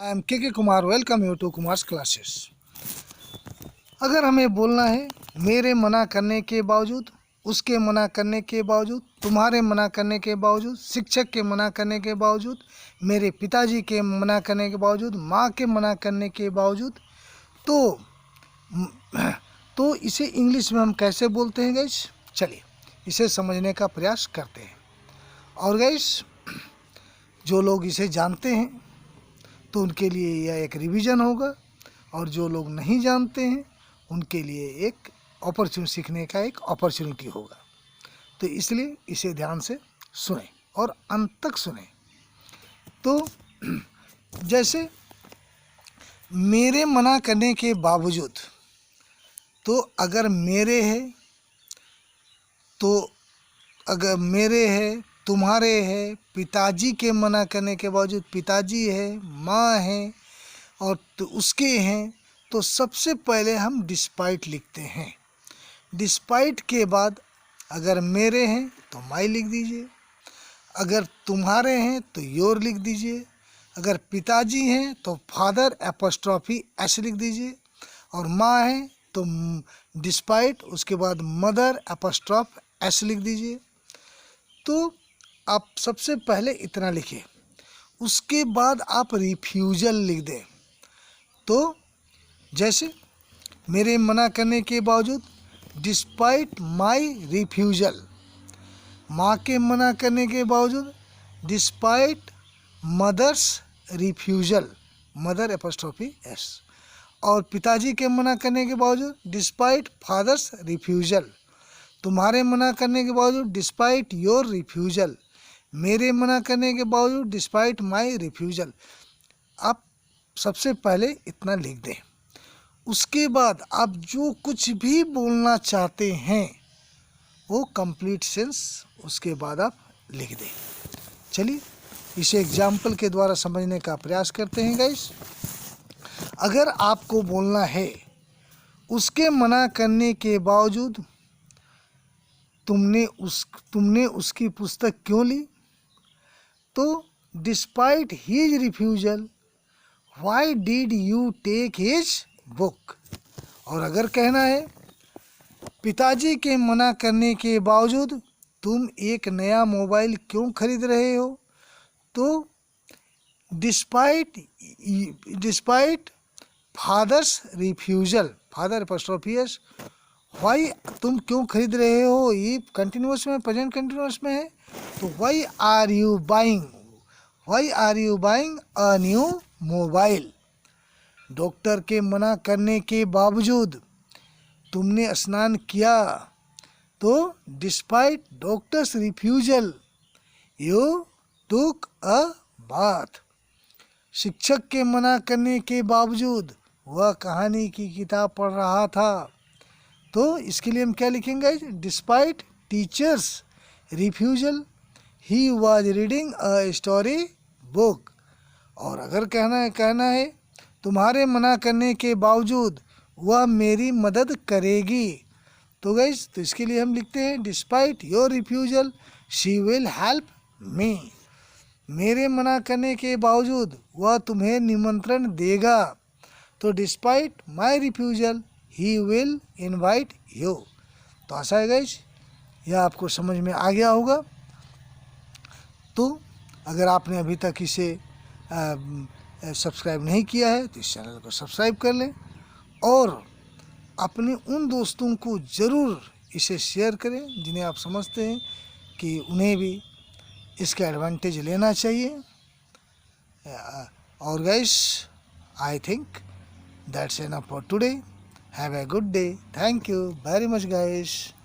I am K Kumar, welcome you to Kumar's classes. अगर हमें बोलना है मेरे मना करने के बावजूद, उसके मना करने के बावजूद, तुम्हारे मना करने के बावजूद, शिक्षक के मना करने के बावजूद, मेरे पिताजी के मना करने के बावजूद, माँ के मना करने के बावजूद, तो इसे इंग्लिश में हम कैसे बोलते हैं गाइस? चलिए इसे समझने का प्रयास करते हैं। और गाइस, जो लोग इसे जानते हैं तो उनके लिए यह एक रिवीजन होगा, और जो लोग नहीं जानते हैं उनके लिए एक अपॉर्चुनिटी, सीखने का एक अपॉर्चुनिटी होगा। तो इसलिए इसे ध्यान से सुने और अंत तक सुने। तो जैसे मेरे मना करने के बावजूद, तो अगर मेरे है तो अगर मेरे है, तुम्हारे है, पिताजी के मना करने के बावजूद, पिताजी है, माँ है और तो उसके हैं, तो सबसे पहले हम डिस्पाइट लिखते हैं। डिस्पाइट के बाद अगर मेरे हैं तो माई लिख दीजिए, अगर तुम्हारे हैं तो योर लिख दीजिए, अगर पिताजी हैं तो फादर एपोस्ट्रॉफी एस लिख दीजिए, और माँ है तो डिस्पाइट उसके बाद मदर एपोस्ट्रॉफ एस लिख दीजिए। तो आप सबसे पहले इतना लिखें, उसके बाद आप रिफ्यूजल लिख दें। तो जैसे मेरे मना करने के बावजूद, डिस्पाइट माई रिफ्यूजल, माँ के मना करने के बावजूद, despite mother's refusal, mother apostrophe s, और पिताजी के मना करने के बावजूद, डिस्पाइट फादर्स रिफ्यूजल, तुम्हारे मना करने के बावजूद, डिस्पाइट योर रिफ्यूजल, मेरे मना करने के बावजूद, डिस्पाइट माई रिफ्यूजल। आप सबसे पहले इतना लिख दें। उसके बाद आप जो कुछ भी बोलना चाहते हैं वो कंप्लीट सेंस उसके बाद आप लिख दें। चलिए इसे एग्जाम्पल के द्वारा समझने का प्रयास करते हैं गाइस। अगर आपको बोलना है उसके मना करने के बावजूद तुमने उसकी पुस्तक क्यों ली, तो despite his refusal why did you take his book. और अगर कहना है पिताजी के मना करने के बावजूद तुम एक नया मोबाइल क्यों खरीद रहे हो, तो despite father's refusal, father apostrophe s why, तुम क्यों खरीद रहे हो, ये कंटिन्यूअस में, प्रेजेंट कंटिन्यूअस में है, तो why are you buying a new mobile. Doctor के मना करने के बावजूद तुमने स्नान किया, तो despite doctor's refusal you took a bath. शिक्षक के मना करने के बावजूद वह कहानी की किताब पढ़ रहा था, तो इसके लिए हम क्या लिखेंगे? Despite teachers refusal he was reading a story book. और अगर कहना है तुम्हारे मना करने के बावजूद वह मेरी मदद करेगी, तो गाइस तो इसके लिए हम लिखते हैं despite your refusal she will help me. मेरे मना करने के बावजूद वह तुम्हें निमंत्रण देगा, तो despite my refusal he will invite you. तो आशा है गाइस यह आपको समझ में आ गया होगा। तो अगर आपने अभी तक इसे सब्सक्राइब नहीं किया है तो इस चैनल को सब्सक्राइब कर लें, और अपने उन दोस्तों को ज़रूर इसे शेयर करें जिन्हें आप समझते हैं कि उन्हें भी इसका एडवांटेज लेना चाहिए। और guys I think that's enough for today. Have a good day. Thank you very much guys.